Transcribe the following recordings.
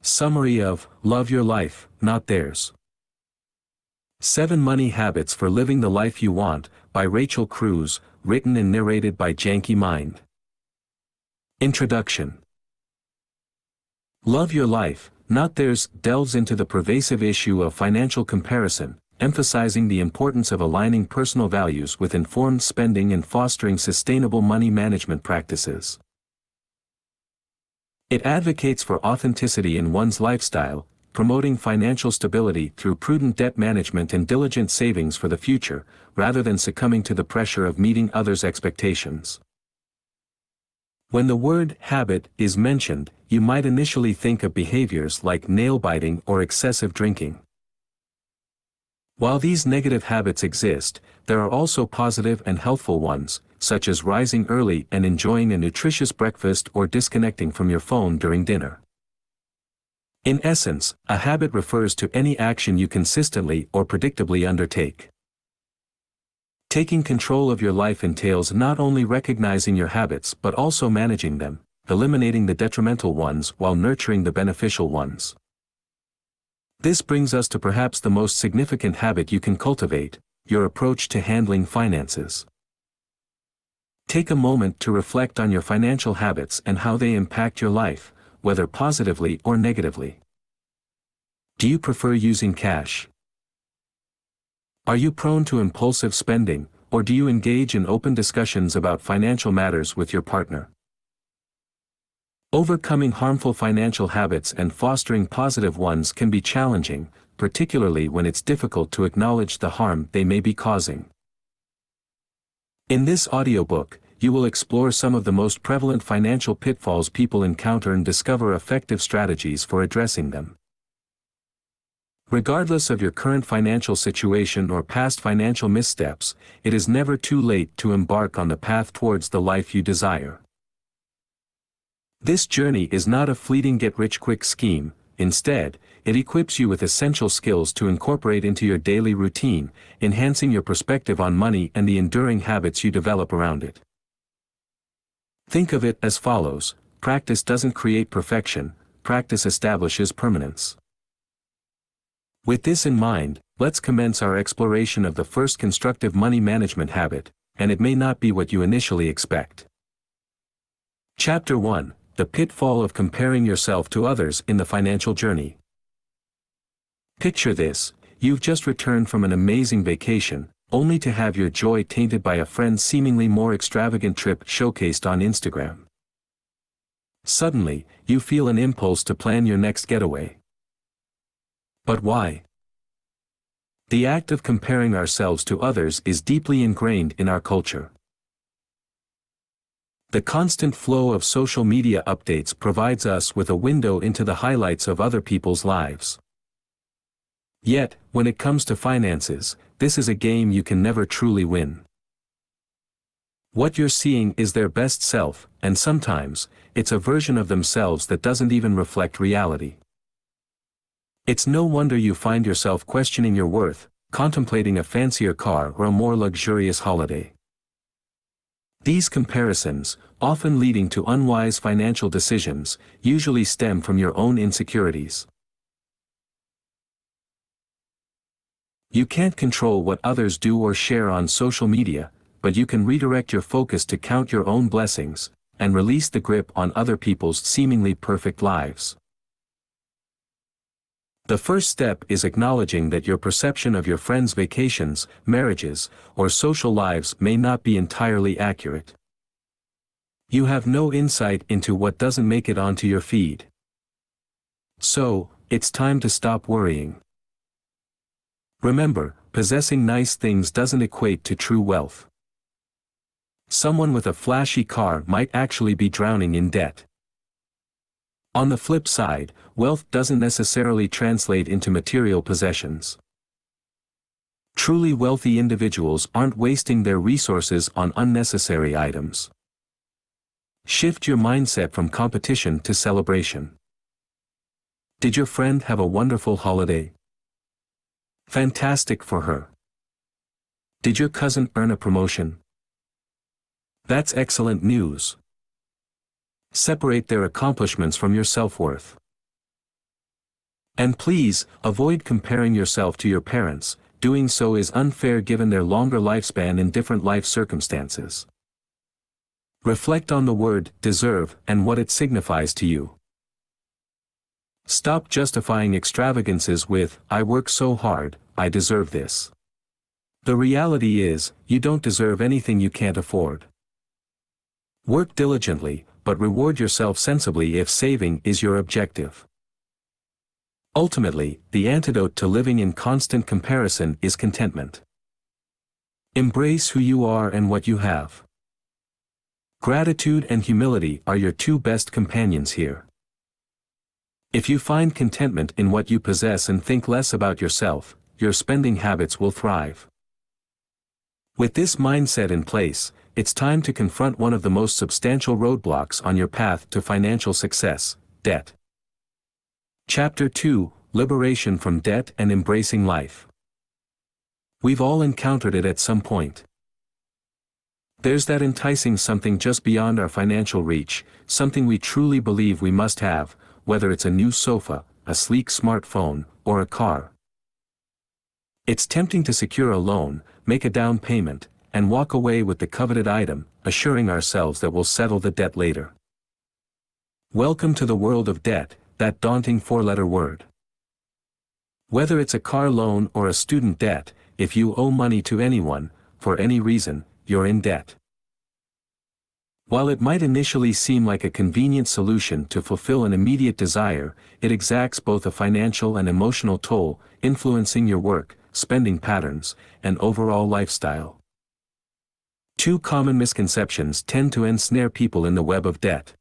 Summary of Love Your Life, Not Theirs. 7 Money Habits for Living the Life You Want, by Rachel Cruze, written and narrated by Janky Mind. Introduction. Love Your Life, Not Theirs delves into the pervasive issue of financial comparison, emphasizing the importance of aligning personal values with informed spending and fostering sustainable money management practices. It advocates for authenticity in one's lifestyle, promoting financial stability through prudent debt management and diligent savings for the future, rather than succumbing to the pressure of meeting others' expectations. When the word habit is mentioned, you might initially think of behaviors like nail-biting or excessive drinking. While these negative habits exist, there are also positive and healthful ones, such as rising early and enjoying a nutritious breakfast or disconnecting from your phone during dinner. In essence, a habit refers to any action you consistently or predictably undertake. Taking control of your life entails not only recognizing your habits but also managing them, eliminating the detrimental ones while nurturing the beneficial ones. This brings us to perhaps the most significant habit you can cultivate, your approach to handling finances. Take a moment to reflect on your financial habits and how they impact your life, whether positively or negatively. Do you prefer using cash? Are you prone to impulsive spending, or do you engage in open discussions about financial matters with your partner? Overcoming harmful financial habits and fostering positive ones can be challenging, particularly when it's difficult to acknowledge the harm they may be causing. In this audiobook, you will explore some of the most prevalent financial pitfalls people encounter and discover effective strategies for addressing them. Regardless of your current financial situation or past financial missteps, it is never too late to embark on the path towards the life you desire. This journey is not a fleeting get-rich-quick scheme. Instead, it equips you with essential skills to incorporate into your daily routine, enhancing your perspective on money and the enduring habits you develop around it. Think of it as follows: practice doesn't create perfection, practice establishes permanence. With this in mind, let's commence our exploration of the first constructive money management habit, and it may not be what you initially expect. Chapter 1: The Pitfall of Comparing Yourself to Others in the Financial Journey. Picture this: you've just returned from an amazing vacation, only to have your joy tainted by a friend's seemingly more extravagant trip showcased on Instagram. Suddenly, you feel an impulse to plan your next getaway. But why? The act of comparing ourselves to others is deeply ingrained in our culture. The constant flow of social media updates provides us with a window into the highlights of other people's lives. Yet, when it comes to finances, this is a game you can never truly win. What you're seeing is their best self, and sometimes, it's a version of themselves that doesn't even reflect reality. It's no wonder you find yourself questioning your worth, contemplating a fancier car or a more luxurious holiday. These comparisons, often leading to unwise financial decisions, usually stem from your own insecurities. You can't control what others do or share on social media, but you can redirect your focus to count your own blessings, and release the grip on other people's seemingly perfect lives. The first step is acknowledging that your perception of your friends' vacations, marriages, or social lives may not be entirely accurate. You have no insight into what doesn't make it onto your feed. So, it's time to stop worrying. Remember, possessing nice things doesn't equate to true wealth. Someone with a flashy car might actually be drowning in debt. On the flip side, wealth doesn't necessarily translate into material possessions. Truly wealthy individuals aren't wasting their resources on unnecessary items. Shift your mindset from competition to celebration. Did your friend have a wonderful holiday? Fantastic for her. Did your cousin earn a promotion? That's excellent news. Separate their accomplishments from your self-worth. And please, avoid comparing yourself to your parents. Doing so is unfair given their longer lifespan in different life circumstances. Reflect on the word deserve and what it signifies to you. Stop justifying extravagances with, I work so hard, I deserve this. The reality is, you don't deserve anything you can't afford. Work diligently, but reward yourself sensibly if saving is your objective. Ultimately, the antidote to living in constant comparison is contentment. Embrace who you are and what you have. Gratitude and humility are your two best companions here. If you find contentment in what you possess and think less about yourself, your spending habits will thrive. With this mindset in place, it's time to confront one of the most substantial roadblocks on your path to financial success: debt. Chapter 2: Liberation from Debt and Embracing Life. We've all encountered it at some point. There's that enticing something just beyond our financial reach, something we truly believe we must have, whether it's a new sofa, a sleek smartphone, or a car. It's tempting to secure a loan, make a down payment, and walk away with the coveted item, assuring ourselves that we'll settle the debt later. Welcome to the world of debt, that daunting four-letter word. Whether it's a car loan or a student debt, if you owe money to anyone, for any reason, you're in debt. While it might initially seem like a convenient solution to fulfill an immediate desire, it exacts both a financial and emotional toll, influencing your work, spending patterns, and overall lifestyle. Two common misconceptions tend to ensnare people in the web of debt.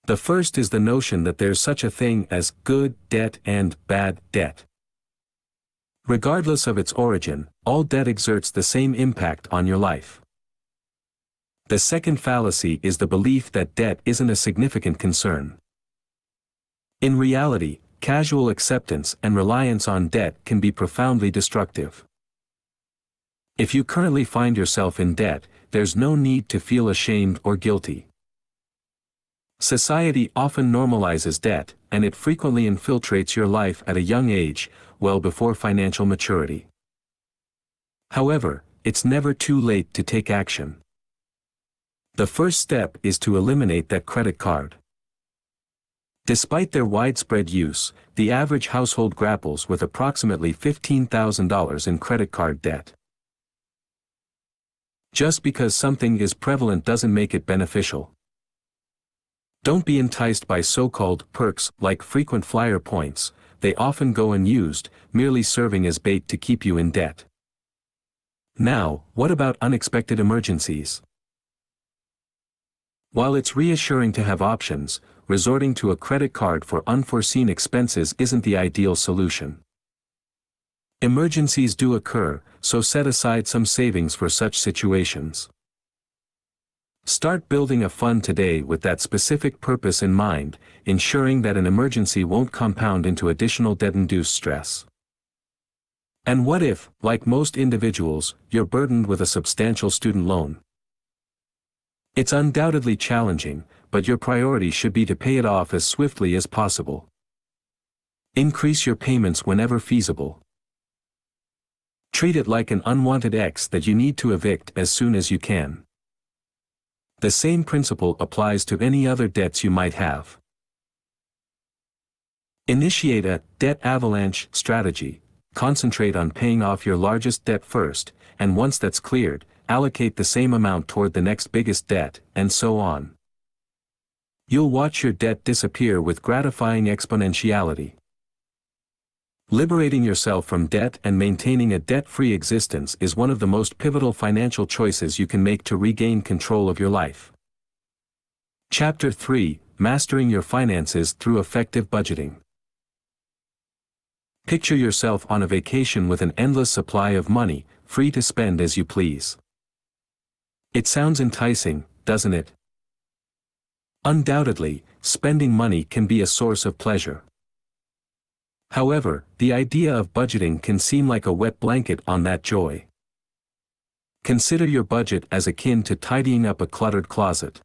The first is the notion that there's such a thing as good debt and bad debt. Regardless of its origin, all debt exerts the same impact on your life. The second fallacy is the belief that debt isn't a significant concern. In reality, casual acceptance and reliance on debt can be profoundly destructive. If you currently find yourself in debt, there's no need to feel ashamed or guilty. Society often normalizes debt, and it frequently infiltrates your life at a young age, well before financial maturity. However, it's never too late to take action. The first step is to eliminate that credit card. Despite their widespread use, the average household grapples with approximately $15,000 in credit card debt. Just because something is prevalent doesn't make it beneficial. Don't be enticed by so-called perks like frequent flyer points. They often go unused, merely serving as bait to keep you in debt. Now, what about unexpected emergencies? While it's reassuring to have options, resorting to a credit card for unforeseen expenses isn't the ideal solution. Emergencies do occur, so set aside some savings for such situations. Start building a fund today with that specific purpose in mind, ensuring that an emergency won't compound into additional debt-induced stress. And what if, like most individuals, you're burdened with a substantial student loan? It's undoubtedly challenging, but your priority should be to pay it off as swiftly as possible. Increase your payments whenever feasible. Treat it like an unwanted ex that you need to evict as soon as you can. The same principle applies to any other debts you might have. Initiate a debt avalanche strategy. Concentrate on paying off your largest debt first, and once that's cleared, allocate the same amount toward the next biggest debt, and so on. You'll watch your debt disappear with gratifying exponentiality. Liberating yourself from debt and maintaining a debt-free existence is one of the most pivotal financial choices you can make to regain control of your life. Chapter 3: Mastering Your Finances Through Effective Budgeting. Picture yourself on a vacation with an endless supply of money, free to spend as you please. It sounds enticing, doesn't it? Undoubtedly, spending money can be a source of pleasure. However, the idea of budgeting can seem like a wet blanket on that joy. Consider your budget as akin to tidying up a cluttered closet.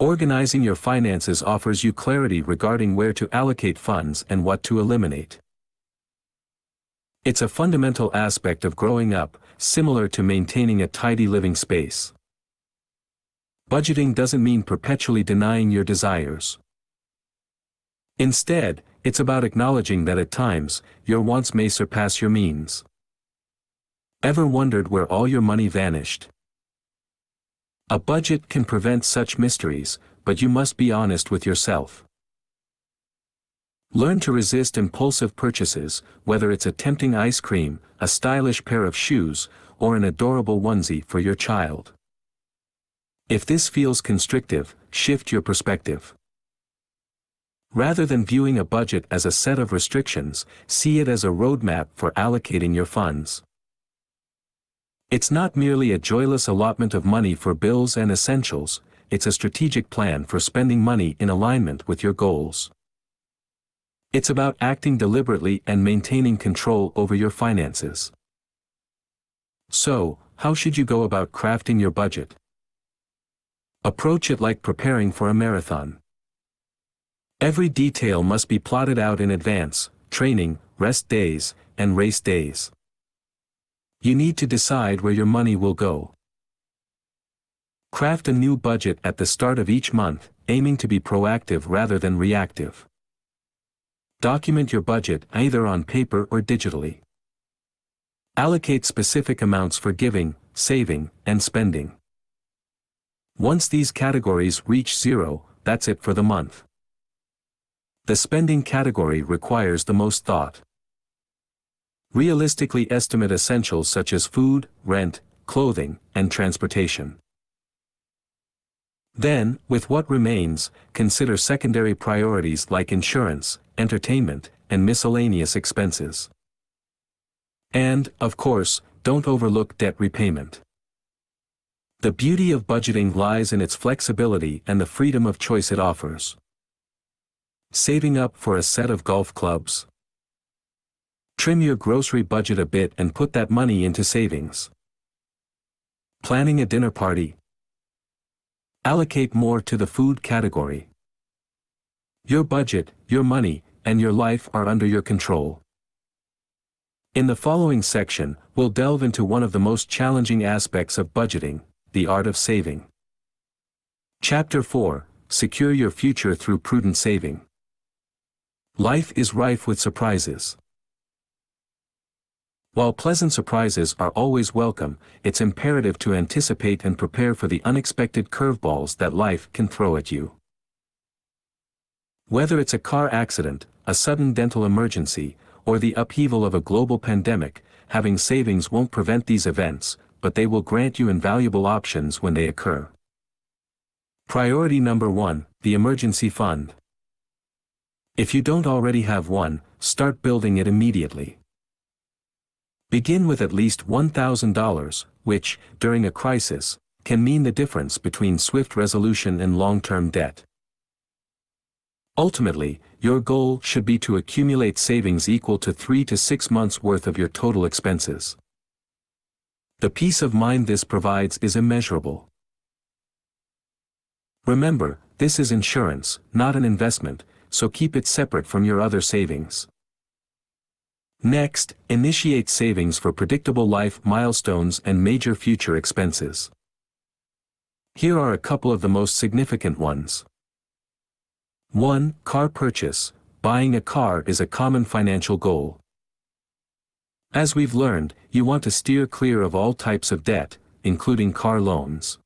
Organizing your finances offers you clarity regarding where to allocate funds and what to eliminate. It's a fundamental aspect of growing up, similar to maintaining a tidy living space. Budgeting doesn't mean perpetually denying your desires. Instead, it's about acknowledging that at times, your wants may surpass your means. Ever wondered where all your money vanished? A budget can prevent such mysteries, but you must be honest with yourself. Learn to resist impulsive purchases, whether it's a tempting ice cream, a stylish pair of shoes, or an adorable onesie for your child. If this feels constrictive, shift your perspective. Rather than viewing a budget as a set of restrictions, see it as a roadmap for allocating your funds. It's not merely a joyless allotment of money for bills and essentials, it's a strategic plan for spending money in alignment with your goals. It's about acting deliberately and maintaining control over your finances. So, how should you go about crafting your budget? Approach it like preparing for a marathon. Every detail must be plotted out in advance: training, rest days, and race days. You need to decide where your money will go. Craft a new budget at the start of each month, aiming to be proactive rather than reactive. Document your budget either on paper or digitally. Allocate specific amounts for giving, saving, and spending. Once these categories reach zero, that's it for the month. The spending category requires the most thought. Realistically estimate essentials such as food, rent, clothing, and transportation. Then, with what remains, consider secondary priorities like insurance, entertainment, and miscellaneous expenses. And, of course, don't overlook debt repayment. The beauty of budgeting lies in its flexibility and the freedom of choice it offers. Saving up for a set of golf clubs? Trim your grocery budget a bit and put that money into savings. Planning a dinner party? Allocate more to the food category. Your budget, your money, and your life are under your control. In the following section, we'll delve into one of the most challenging aspects of budgeting: the art of saving. Chapter 4: Secure your future through prudent saving. Life is rife with surprises. While pleasant surprises are always welcome, it's imperative to anticipate and prepare for the unexpected curveballs that life can throw at you. Whether it's a car accident, a sudden dental emergency, or the upheaval of a global pandemic, having savings won't prevent these events, but they will grant you invaluable options when they occur. Priority number 1: the emergency fund. If you don't already have one, start building it immediately. Begin with at least $1,000, which, during a crisis, can mean the difference between swift resolution and long-term debt. Ultimately, your goal should be to accumulate savings equal to 3 to 6 months' worth of your total expenses. The peace of mind this provides is immeasurable. Remember, this is insurance, not an investment, so keep it separate from your other savings. Next, initiate savings for predictable life milestones and major future expenses. Here are a couple of the most significant ones. 1. Car purchase. Buying a car is a common financial goal. As we've learned, you want to steer clear of all types of debt, including car loans.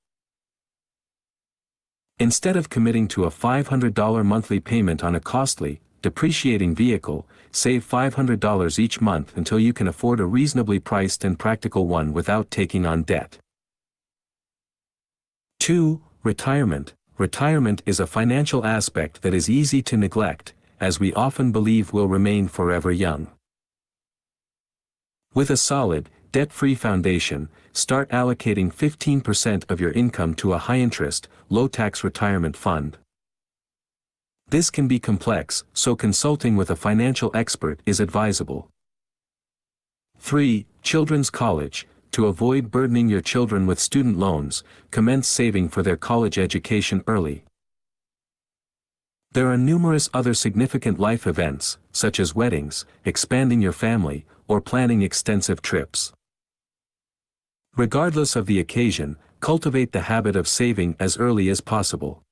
Instead of committing to a $500 monthly payment on a costly, depreciating vehicle, save $500 each month until you can afford a reasonably priced and practical one without taking on debt. 2. Retirement. Retirement is a financial aspect that is easy to neglect, as we often believe we'll remain forever young. With a solid, debt-free foundation, start allocating 15% of your income to a high-interest, low-tax retirement fund. This can be complex, so consulting with a financial expert is advisable. 3. Children's college. To avoid burdening your children with student loans, commence saving for their college education early. There are numerous other significant life events, such as weddings, expanding your family, or planning extensive trips. Regardless of the occasion, cultivate the habit of saving as early as possible.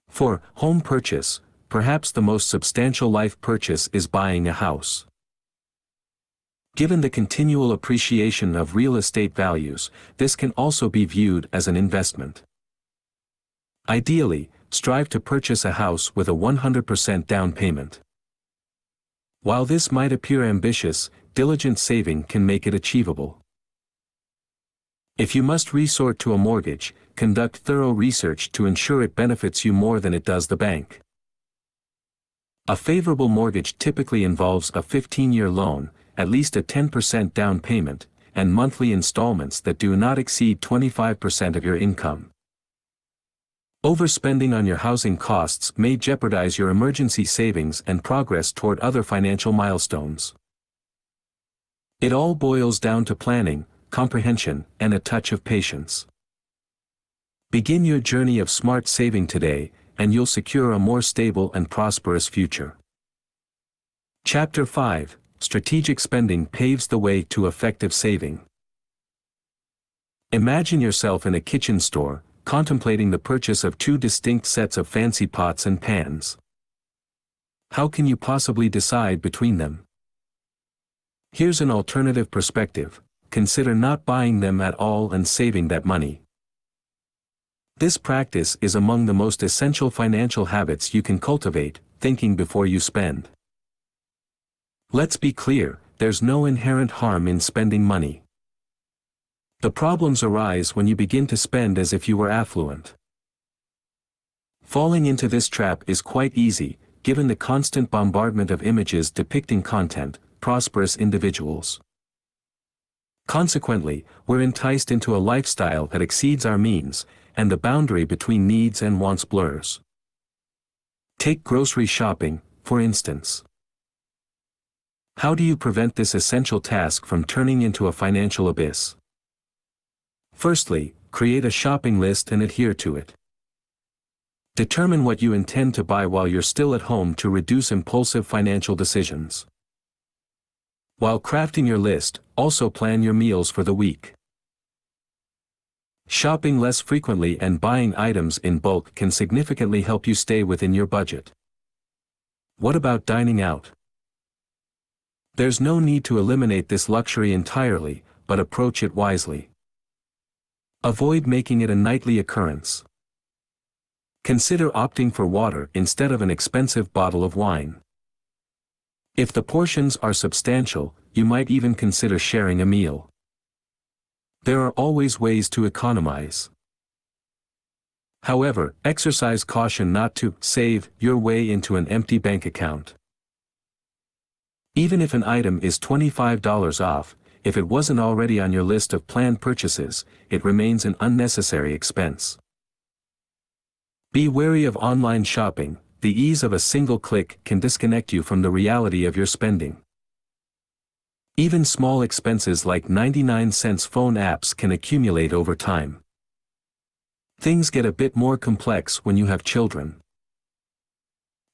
For home purchase, perhaps the most substantial life purchase is buying a house. Given the continual appreciation of real estate values, this can also be viewed as an investment. Ideally, strive to purchase a house with a 100% down payment. While this might appear ambitious, diligent saving can make it achievable. If you must resort to a mortgage, conduct thorough research to ensure it benefits you more than it does the bank. A favorable mortgage typically involves a 15-year loan, at least a 10% down payment, and monthly installments that do not exceed 25% of your income. Overspending on your housing costs may jeopardize your emergency savings and progress toward other financial milestones. It all boils down to planning, comprehension, and a touch of patience. Begin your journey of smart saving today, and you'll secure a more stable and prosperous future. Chapter 5: Strategic Spending Paves the Way to Effective Saving. Imagine yourself in a kitchen store, contemplating the purchase of 2 distinct sets of fancy pots and pans. How can you possibly decide between them? Here's an alternative perspective: consider not buying them at all and saving that money. This practice is among the most essential financial habits you can cultivate, thinking before you spend. Let's be clear, there's no inherent harm in spending money. The problems arise when you begin to spend as if you were affluent. Falling into this trap is quite easy, given the constant bombardment of images depicting prosperous individuals. Consequently, we're enticed into a lifestyle that exceeds our means, and the boundary between needs and wants blurs. Take grocery shopping, for instance. How do you prevent this essential task from turning into a financial abyss? Firstly, create a shopping list and adhere to it. Determine what you intend to buy while you're still at home to reduce impulsive financial decisions. While crafting your list, also plan your meals for the week. Shopping less frequently and buying items in bulk can significantly help you stay within your budget. What about dining out? There's no need to eliminate this luxury entirely, but approach it wisely. Avoid making it a nightly occurrence. Consider opting for water instead of an expensive bottle of wine. If the portions are substantial, you might even consider sharing a meal. There are always ways to economize. However, exercise caution not to save your way into an empty bank account. Even if an item is $25 off, if it wasn't already on your list of planned purchases, it remains an unnecessary expense. Be wary of online shopping. The ease of a single click can disconnect you from the reality of your spending. Even small expenses like 99-cent phone apps can accumulate over time. Things get a bit more complex when you have children.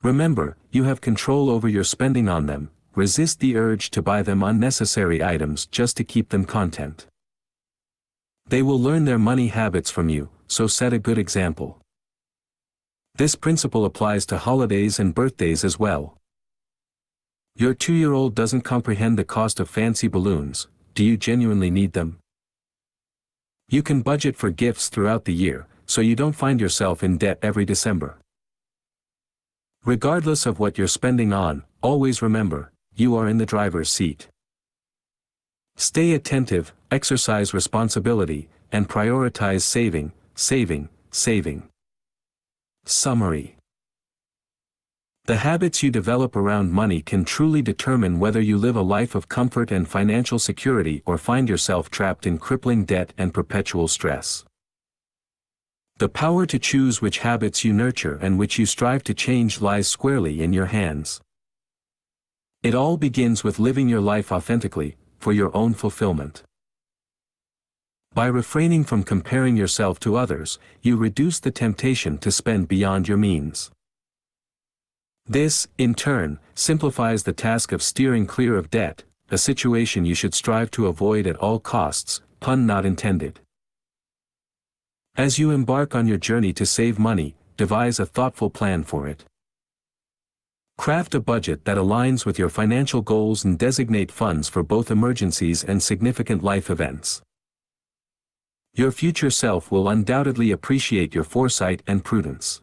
Remember, you have control over your spending on them. Resist the urge to buy them unnecessary items just to keep them content. They will learn their money habits from you, so set a good example. This principle applies to holidays and birthdays as well. Your 2-year-old doesn't comprehend the cost of fancy balloons. Do you genuinely need them? You can budget for gifts throughout the year, so you don't find yourself in debt every December. Regardless of what you're spending on, always remember, you are in the driver's seat. Stay attentive, exercise responsibility, and prioritize saving, saving, saving. Summary. The habits you develop around money can truly determine whether you live a life of comfort and financial security or find yourself trapped in crippling debt and perpetual stress. The power to choose which habits you nurture and which you strive to change lies squarely in your hands. It all begins with living your life authentically, for your own fulfillment. By refraining from comparing yourself to others, you reduce the temptation to spend beyond your means. This, in turn, simplifies the task of steering clear of debt, a situation you should strive to avoid at all costs, pun not intended. As you embark on your journey to save money, devise a thoughtful plan for it. Craft a budget that aligns with your financial goals and designate funds for both emergencies and significant life events. Your future self will undoubtedly appreciate your foresight and prudence.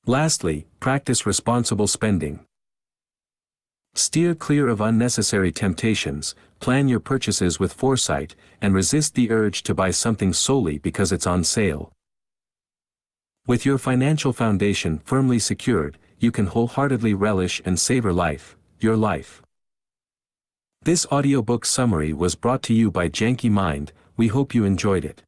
Lastly, practice responsible spending. Steer clear of unnecessary temptations, plan your purchases with foresight, and resist the urge to buy something solely because it's on sale. With your financial foundation firmly secured, you can wholeheartedly relish and savor life, your life. This audiobook summary was brought to you by Janky Mind. We hope you enjoyed it.